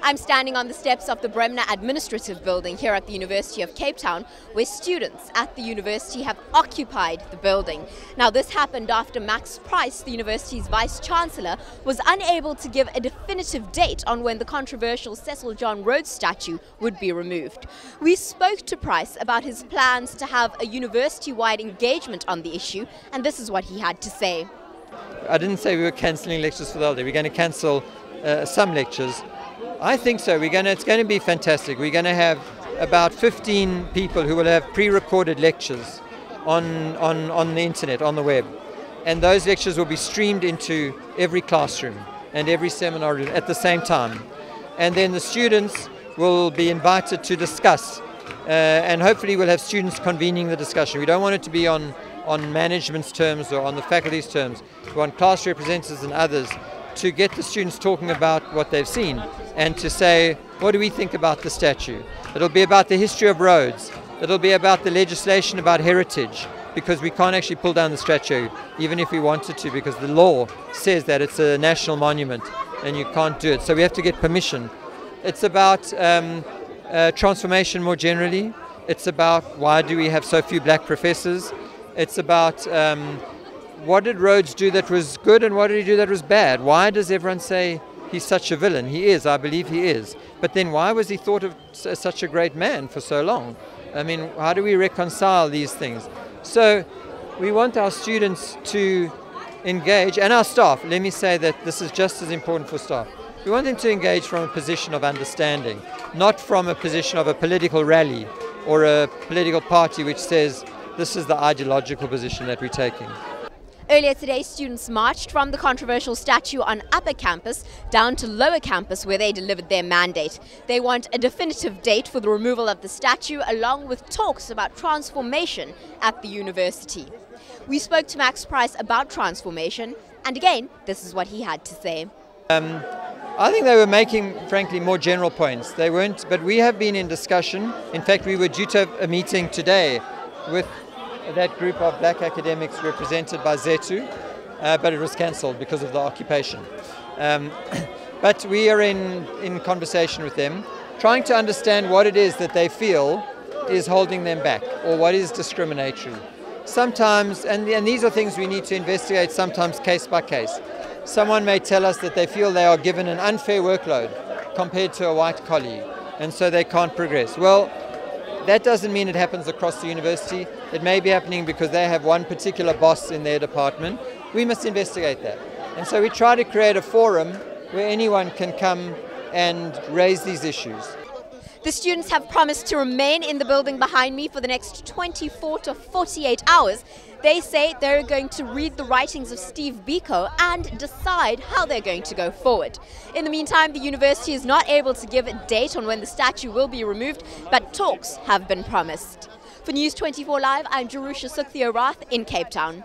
I'm standing on the steps of the Bremner Administrative Building here at the University of Cape Town, where students at the university have occupied the building. Now, this happened after Max Price, the university's Vice-Chancellor, was unable to give a definitive date on when the controversial Cecil John Rhodes statue would be removed. We spoke to Price about his plans to have a university-wide engagement on the issue, and this is what he had to say. I didn't say we were cancelling lectures for the whole day. We're going to cancel some lectures. I think so. It's going to be fantastic. We're going to have about 15 people who will have pre-recorded lectures on the internet, on the web. And those lectures will be streamed into every classroom and every seminar room at the same time. And then the students will be invited to discuss. And hopefully we'll have students convening the discussion. We don't want it to be on management's terms or on the faculty's terms. We want class representatives and others to get the students talking about what they've seen and to say, what do we think about the statue? It'll be about the history of Rhodes. It'll be about the legislation about heritage, because we can't actually pull down the statue even if we wanted to, because the law says that it's a national monument and you can't do it. So we have to get permission. It's about transformation more generally. It's about why do we have so few black professors. It's about what did Rhodes do that was good and what did he do that was bad? Why does everyone say he's such a villain? He is, I believe he is. But then why was he thought of as such a great man for so long? I mean, how do we reconcile these things? So we want our students to engage, and our staff. Let me say that this is just as important for staff. We want them to engage from a position of understanding, not from a position of a political rally or a political party which says this is the ideological position that we're taking. Earlier today, students marched from the controversial statue on Upper Campus down to Lower Campus, where they delivered their mandate. They want a definitive date for the removal of the statue, along with talks about transformation at the university. We spoke to Max Price about transformation, and again, this is what he had to say. I think they were making, frankly, more general points. They weren't, but we have been in discussion. In fact, we were due to have a meeting today with that group of black academics represented by Zetu, but it was cancelled because of the occupation. But we are in conversation with them, trying to understand what it is that they feel is holding them back, or what is discriminatory. Sometimes, and these are things we need to investigate, sometimes case by case. Someone may tell us that they feel they are given an unfair workload compared to a white colleague, and so they can't progress. Well, that doesn't mean it happens across the university. It may be happening because they have one particular boss in their department. We must investigate that. And so we try to create a forum where anyone can come and raise these issues. The students have promised to remain in the building behind me for the next 24 to 48 hours. They say they're going to read the writings of Steve Biko and decide how they're going to go forward. In the meantime, the university is not able to give a date on when the statue will be removed, but talks have been promised. For News 24 Live, I'm Jerusha Sukthio-Rath in Cape Town.